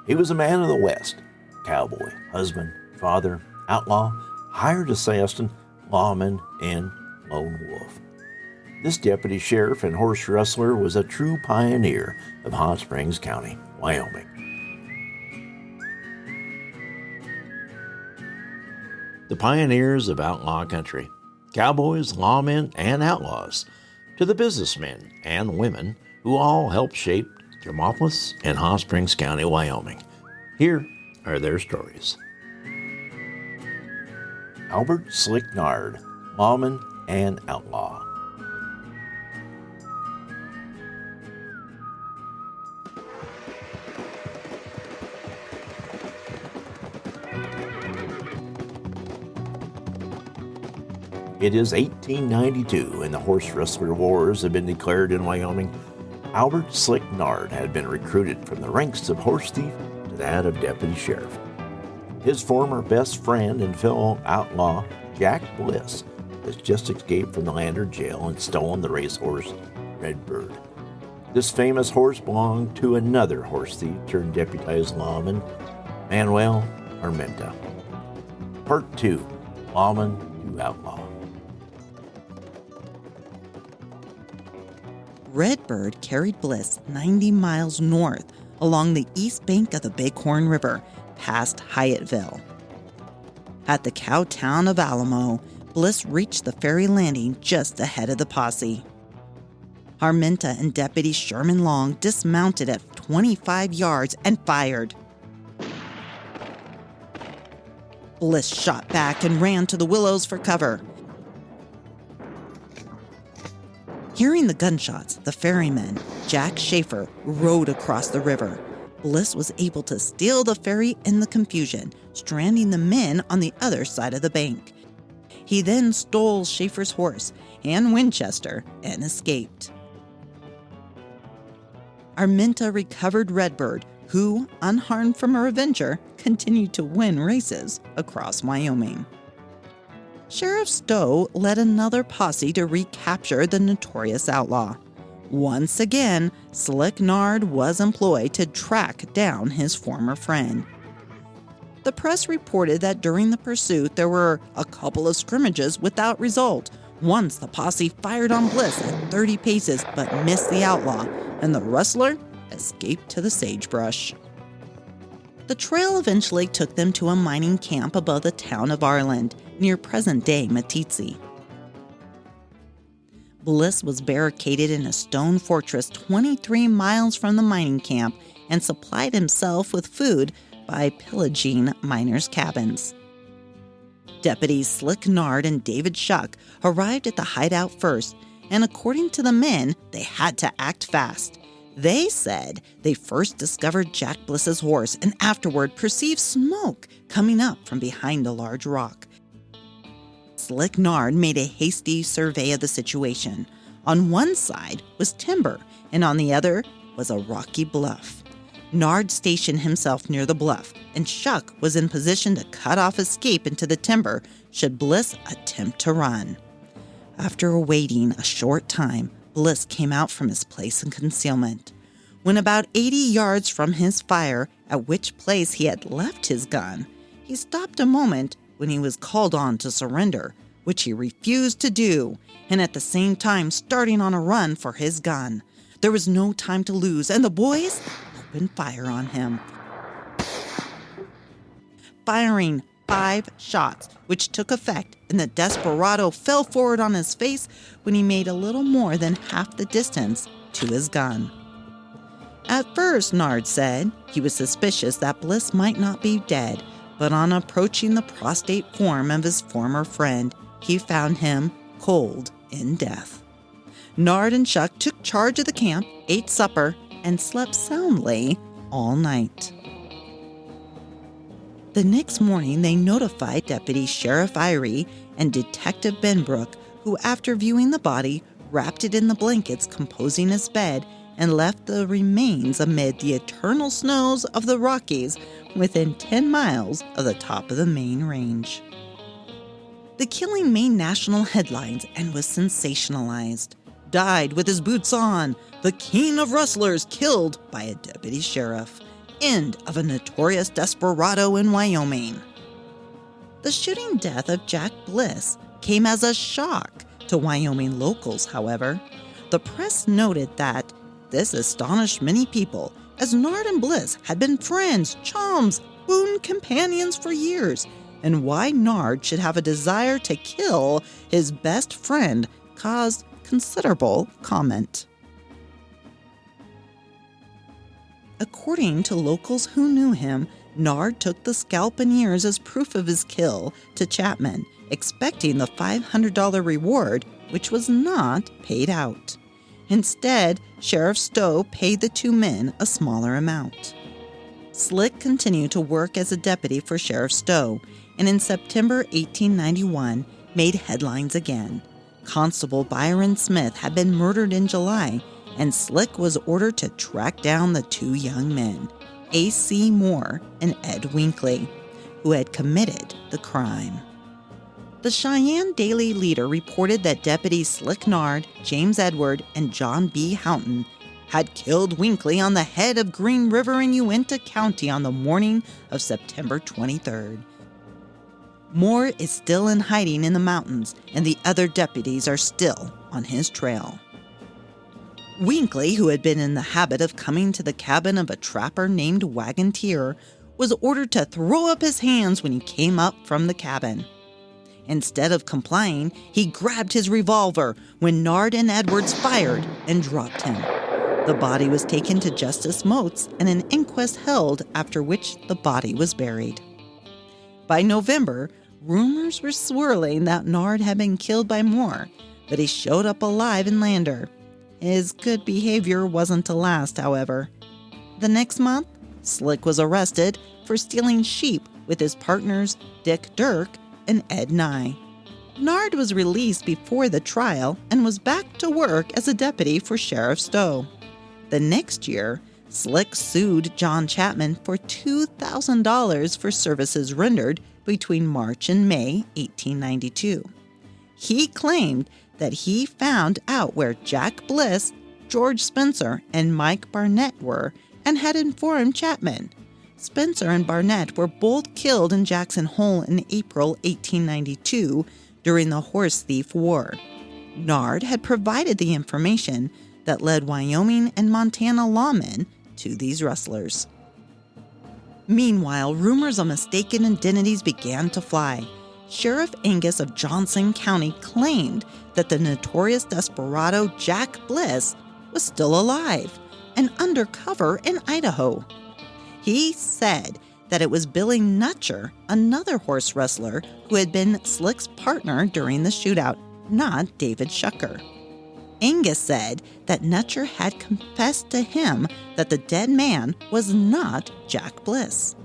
He was a man of the West, cowboy, husband, father, outlaw, hired assassin, lawman, and lone wolf. This deputy sheriff and horse rustler was a true pioneer of Hot Springs County, Wyoming. The pioneers of outlaw country, cowboys, lawmen, and outlaws, to the businessmen and women who all helped shape Thermopolis and Hot Springs County, Wyoming. Here are their stories. Albert Slick Nard, Lawman and Outlaw. It is 1892, and the Horse Rustler Wars have been declared in Wyoming. Albert Slick Nard had been recruited from the ranks of horse thief to that of deputy sheriff. His former best friend and fellow outlaw, Jack Bliss, has just escaped from the Lander jail and stolen the racehorse Redbird. This famous horse belonged to another horse thief turned deputized lawman, Manuel Armenta. Part 2, Lawman to Outlaw. Redbird carried Bliss 90 miles north along the east bank of the Bighorn River, past Hyattville. At the cow town of Alamo, Bliss reached the ferry landing just ahead of the posse. Armenta and Deputy Sherman Long dismounted at 25 yards and fired. Bliss shot back and ran to the willows for cover. Hearing the gunshots, the ferryman, Jack Schaefer, rowed across the river. Bliss was able to steal the ferry in the confusion, stranding the men on the other side of the bank. He then stole Schaefer's horse and Winchester and escaped. Armenta recovered Redbird, who, unharmed from a revenger, continued to win races across Wyoming. Sheriff Stowe led another posse to recapture the notorious outlaw. Once again, Slick Nard was employed to track down his former friend. The press reported that during the pursuit there were a couple of scrimmages without result. Once the posse fired on Bliss at 30 paces but missed the outlaw, and the rustler escaped to the sagebrush. The trail eventually took them to a mining camp above the town of Arland, near present-day Meeteetse. Bliss was barricaded in a stone fortress 23 miles from the mining camp and supplied himself with food by pillaging miners' cabins. Deputies Slick Nard and David Shuck arrived at the hideout first, and according to the men, they had to act fast. They said they first discovered Jack Bliss's horse and afterward perceived smoke coming up from behind a large rock. Slick Nard made a hasty survey of the situation. On one side was timber, and on the other was a rocky bluff. Nard stationed himself near the bluff, and Shuck was in position to cut off escape into the timber should Bliss attempt to run. After waiting a short time, Bliss came out from his place in concealment. When about 80 yards from his fire, at which place he had left his gun, he stopped a moment when he was called on to surrender, which he refused to do, and at the same time starting on a run for his gun. There was no time to lose, and the boys opened fire on him. Firing 5 shots, which took effect, and the desperado fell forward on his face when he made a little more than half the distance to his gun. At first, Nard said, he was suspicious that Bliss might not be dead, but on approaching the prostrate form of his former friend, he found him cold in death. Nard and Shuck took charge of the camp, ate supper, and slept soundly all night. The next morning, they notified Deputy Sheriff Irie and Detective Benbrook, who, after viewing the body, wrapped it in the blankets composing his bed and left the remains amid the eternal snows of the Rockies within 10 miles of the top of the main range. The killing made national headlines and was sensationalized. Died with his boots on, the king of rustlers killed by a deputy sheriff. end of a notorious desperado in Wyoming. The shooting death of Jack Bliss came as a shock to Wyoming locals, however. The press noted that this astonished many people, as Nard and Bliss had been friends, chums, boon companions for years, and why Nard should have a desire to kill his best friend caused considerable comment. According to locals who knew him, Nard took the scalp and ears as proof of his kill to Chapman, expecting the $500 reward, which was not paid out. Instead, Sheriff Stowe paid the two men a smaller amount. Slick continued to work as a deputy for Sheriff Stowe, and in September 1891 made headlines again. Constable Byron Smith had been murdered in July, and Slick was ordered to track down the two young men, A.C. Moore and Ed Winkley, who had committed the crime. The Cheyenne Daily Leader reported that deputies Slick Nard, James Edward, and John B. Houghton had killed Winkley on the head of Green River in Uintah County on the morning of September 23rd. Moore is still in hiding in the mountains, and the other deputies are still on his trail. Winkley, who had been in the habit of coming to the cabin of a trapper named Wagontier, was ordered to throw up his hands when he came up from the cabin. Instead of complying, he grabbed his revolver when Nard and Edwards fired and dropped him. The body was taken to Justice Moats and an inquest held, after which the body was buried. By November, rumors were swirling that Nard had been killed by Moore, but he showed up alive in Lander. His good behavior wasn't to last, however. The next month, Slick was arrested for stealing sheep with his partners Dick Dirk and Ed Nye. Nard was released before the trial and was back to work as a deputy for Sheriff Stowe. The next year, Slick sued John Chapman for $2,000 for services rendered between March and May 1892. He claimed that he found out where Jack Bliss, George Spencer, and Mike Barnett were and had informed Chapman. Spencer and Barnett were both killed in Jackson Hole in April 1892 during the Horse Thief War. Nard had provided the information that led Wyoming and Montana lawmen to these rustlers. Meanwhile, rumors of mistaken identities began to fly. Sheriff Angus of Johnson County claimed that the notorious desperado Jack Bliss was still alive and undercover in Idaho. He said that it was Billy Nutcher, another horse rustler who had been Slick's partner during the shootout, not David Shucker. Angus said that Nutcher had confessed to him that the dead man was not Jack Bliss.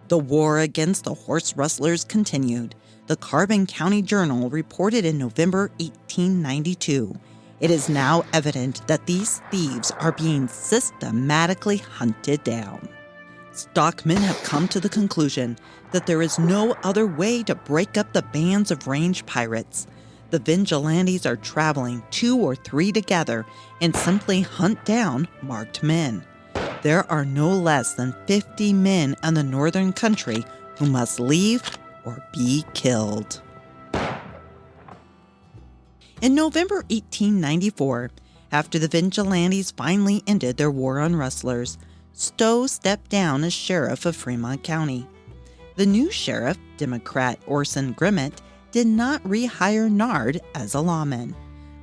The war against the horse rustlers continued. The Carbon County Journal reported in November 1892. It is now evident that these thieves are being systematically hunted down. Stockmen have come to the conclusion that there is no other way to break up the bands of range pirates. The vigilantes are traveling 2 or 3 together and simply hunt down marked men. There are no less than 50 men in the northern country who must leave or be killed. In November 1894, after the vigilantes finally ended their war on rustlers, Stowe stepped down as sheriff of Fremont County. The new sheriff, Democrat Orson Grimmett, did not rehire Nard as a lawman.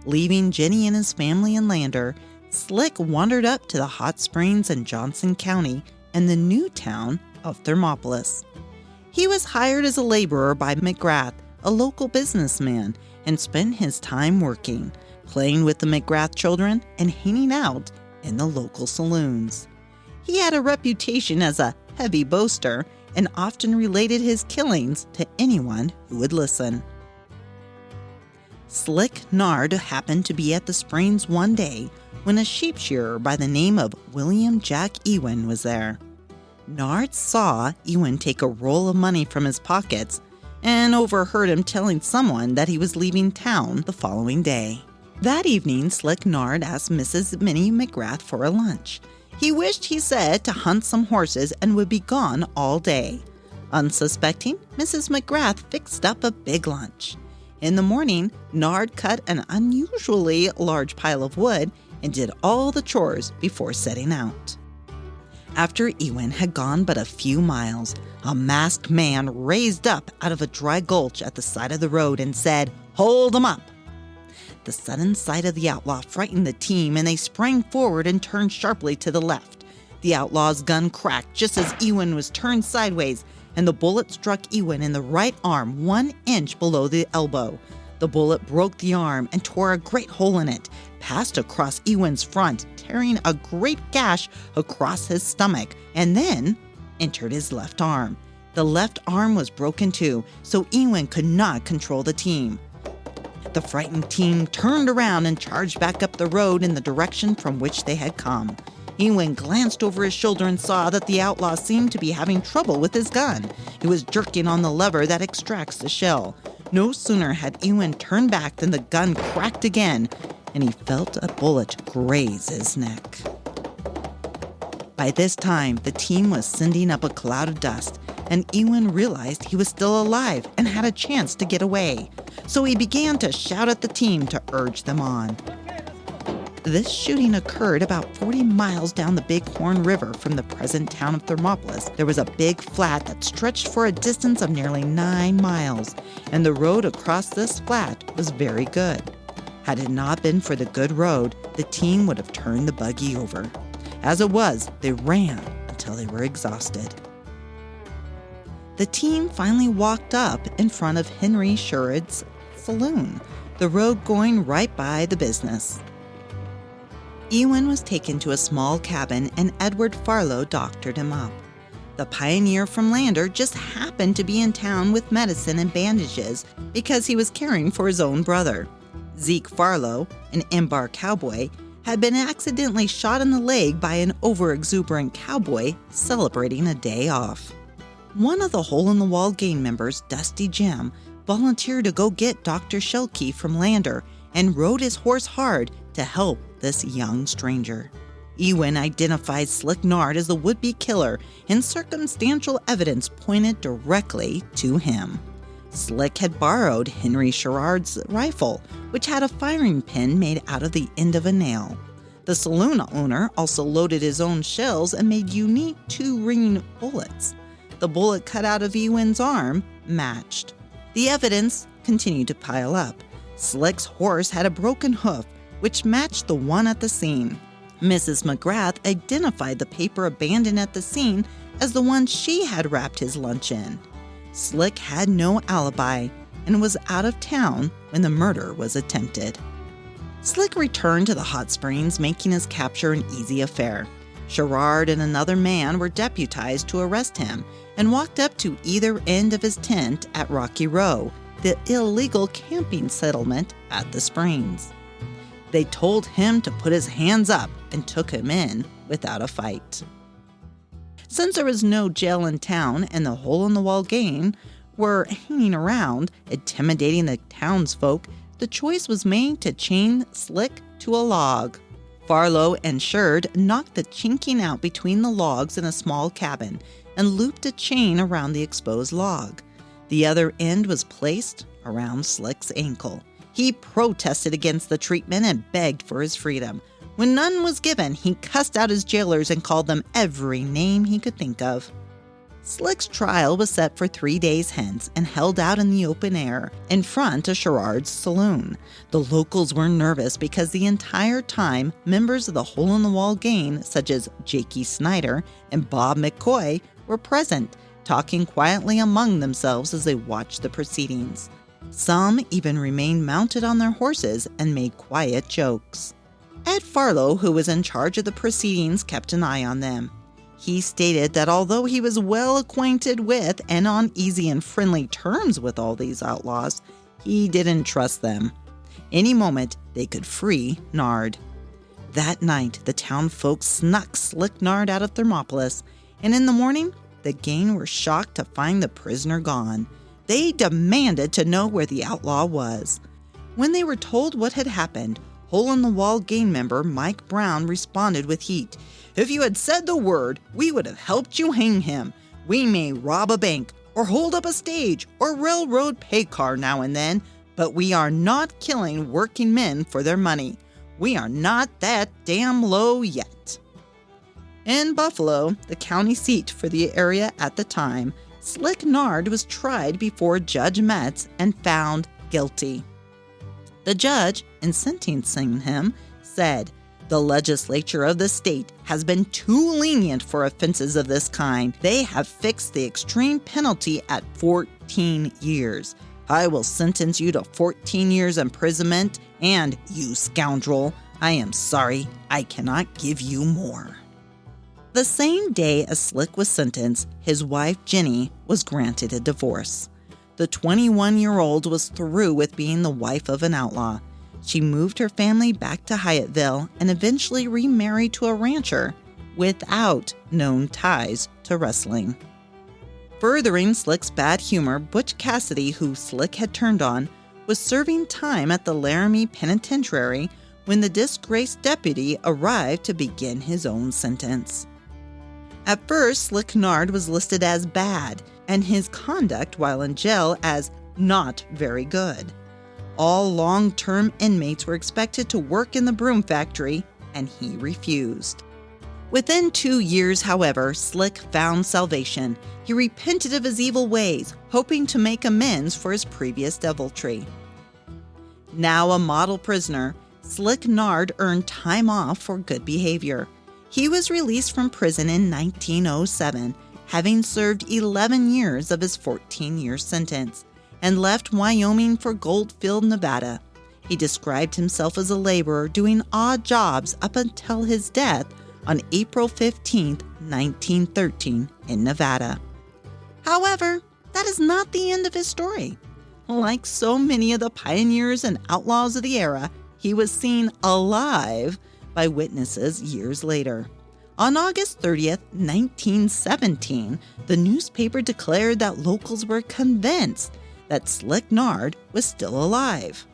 Leaving Jenny and his family in Lander, Slick wandered up to the hot springs in Johnson County and the new town of Thermopolis. He was hired as a laborer by McGrath, a local businessman, and spent his time working, playing with the McGrath children, and hanging out in the local saloons. He had a reputation as a heavy boaster and often related his killings to anyone who would listen. Slick Nard happened to be at the springs one day when a sheep shearer by the name of William Jack Ewan was there. Nard saw Ewan take a roll of money from his pockets and overheard him telling someone that he was leaving town the following day. That evening, Slick Nard asked Mrs. Minnie McGrath for a lunch. He wished, he said, to hunt some horses and would be gone all day. Unsuspecting, Mrs. McGrath fixed up a big lunch. In the morning, Nard cut an unusually large pile of wood and did all the chores before setting out. After Ewan had gone but a few miles, a masked man raised up out of a dry gulch at the side of the road and said, "Hold 'em up!" The sudden sight of the outlaw frightened the team, and they sprang forward and turned sharply to the left. The outlaw's gun cracked just as Ewan was turned sideways, and the bullet struck Ewan in the right arm 1 inch below the elbow. The bullet broke the arm and tore a great hole in it, passed across Ewan's front, tearing a great gash across his stomach, and then entered his left arm. The left arm was broken too, so Ewan could not control the team. The frightened team turned around and charged back up the road in the direction from which they had come. Ewan glanced over his shoulder and saw that the outlaw seemed to be having trouble with his gun. He was jerking on the lever that extracts the shell. No sooner had Ewan turned back than the gun cracked again, and he felt a bullet graze his neck. By this time, the team was sending up a cloud of dust, and Ewan realized he was still alive and had a chance to get away. So he began to shout at the team to urge them on. This shooting occurred about 40 miles down the Big Horn River from the present town of Thermopolis. There was a big flat that stretched for a distance of nearly 9 miles, and the road across this flat was very good. Had it not been for the good road, the team would have turned the buggy over. As it was, they ran until they were exhausted. The team finally walked up in front of Henry Sherrod's saloon, the road going right by the business. Ewan was taken to a small cabin and Edward Farlow doctored him up. The pioneer from Lander just happened to be in town with medicine and bandages because he was caring for his own brother. Zeke Farlow, an Embar cowboy, had been accidentally shot in the leg by an over-exuberant cowboy celebrating a day off. One of the hole-in-the-wall gang members, Dusty Jim, volunteered to go get Dr. Shelkey from Lander and rode his horse hard to help this young stranger. Ewan identified Slick Nard as the would-be killer, and circumstantial evidence pointed directly to him. Slick had borrowed Henry Sherrod's rifle, which had a firing pin made out of the end of a nail. The saloon owner also loaded his own shells and made unique 2-ring bullets. The bullet cut out of Ewan's arm matched. The evidence continued to pile up. Slick's horse had a broken hoof, which matched the one at the scene. Mrs. McGrath identified the paper abandoned at the scene as the one she had wrapped his lunch in. Slick had no alibi and was out of town when the murder was attempted. Slick returned to the hot springs, making his capture an easy affair. Sherrod and another man were deputized to arrest him and walked up to either end of his tent at Rocky Row, the illegal camping settlement at the springs. They told him to put his hands up and took him in without a fight. Since there was no jail in town and the hole-in-the-wall gang were hanging around, intimidating the townsfolk, the choice was made to chain Slick to a log. Farlow and Sherrod knocked the chinking out between the logs in a small cabin and looped a chain around the exposed log. The other end was placed around Slick's ankle. He protested against the treatment and begged for his freedom. When none was given, he cussed out his jailers and called them every name he could think of. Slick's trial was set for 3 days hence and held out in the open air in front of Sherrod's saloon. The locals were nervous because the entire time members of the hole-in-the-wall gang, such as Jakey Snyder and Bob McCoy, were present, talking quietly among themselves as they watched the proceedings. Some even remained mounted on their horses and made quiet jokes. Ed Farlow, who was in charge of the proceedings, kept an eye on them. He stated that although he was well acquainted with and on easy and friendly terms with all these outlaws, he didn't trust them. Any moment, they could free Nard. That night, the town folks snuck Slick Nard out of Thermopolis, and in the morning, the gang were shocked to find the prisoner gone. They demanded to know where the outlaw was. When they were told what had happened, hole-in-the-wall gang member Mike Brown responded with heat. "If you had said the word, we would have helped you hang him. We may rob a bank, or hold up a stage, or railroad pay car now and then, but we are not killing working men for their money. We are not that damn low yet." In Buffalo, the county seat for the area at the time, Slick Nard was tried before Judge Metz and found guilty. The judge, in sentencing him, said, "The legislature of the state has been too lenient for offenses of this kind. They have fixed the extreme penalty at 14 years. I will sentence you to 14 years imprisonment, and, you scoundrel, I am sorry I cannot give you more." The same day as Slick was sentenced, his wife Jenny was granted a divorce. The 21-year-old was through with being the wife of an outlaw. She moved her family back to Hyattville and eventually remarried to a rancher without known ties to wrestling. Furthering Slick's bad humor, Butch Cassidy, who Slick had turned on, was serving time at the Laramie Penitentiary when the disgraced deputy arrived to begin his own sentence. At first, Slick Nard was listed as bad, and his conduct while in jail as not very good. All long-term inmates were expected to work in the broom factory, and he refused. Within 2 years, however, Slick found salvation. He repented of his evil ways, hoping to make amends for his previous deviltry. Now a model prisoner, Slick Nard earned time off for good behavior. He was released from prison in 1907, having served 11 years of his 14-year sentence, and left Wyoming for Goldfield, Nevada. He described himself as a laborer doing odd jobs up until his death on April 15, 1913, in Nevada. However, that is not the end of his story. Like so many of the pioneers and outlaws of the era, he was seen alive by witnesses years later. On August 30th, 1917, the newspaper declared that locals were convinced that Slick Nard was still alive.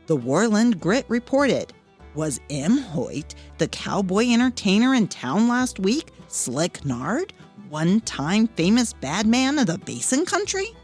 The Worland Grit reported, "Was M. Hoyt, the cowboy entertainer in town last week, Slick Nard, one-time famous bad man of the Basin Country?"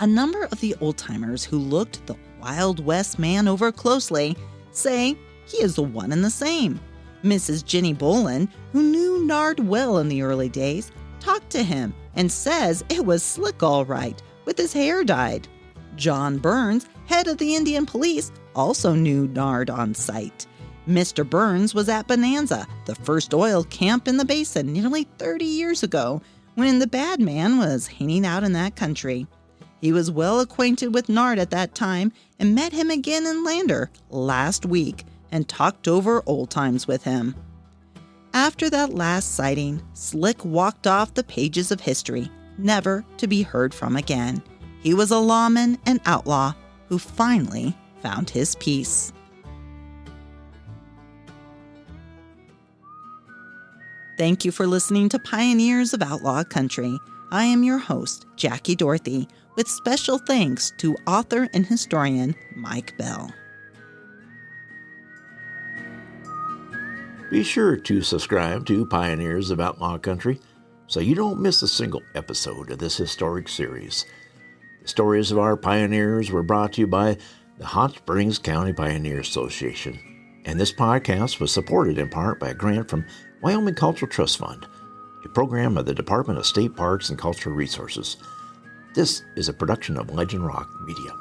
A number of the old-timers who looked the Wild West man over closely say he is the one and the same. Mrs. Jenny Boland, who knew Nard well in the early days, talked to him and says it was Slick all right, with his hair dyed. John Burns, head of the Indian Police, also knew Nard on sight. Mr. Burns was at Bonanza, the first oil camp in the basin, nearly 30 years ago, when the bad man was hanging out in that country. He was well acquainted with Nard at that time and met him again in Lander last week and talked over old times with him. After that last sighting, Slick walked off the pages of history, never to be heard from again. He was a lawman and outlaw who finally found his peace. Thank you for listening to Pioneers of Outlaw Country. I am your host, Jackie Dorothy, with special thanks to author and historian Mike Bell. Be sure to subscribe to Pioneers of Outlaw Country so you don't miss a single episode of this historic series. The stories of our pioneers were brought to you by the Hot Springs County Pioneer Association, and this podcast was supported in part by a grant from Wyoming Cultural Trust Fund, a program of the Department of State Parks and Cultural Resources. This is a production of Legend Rock Media.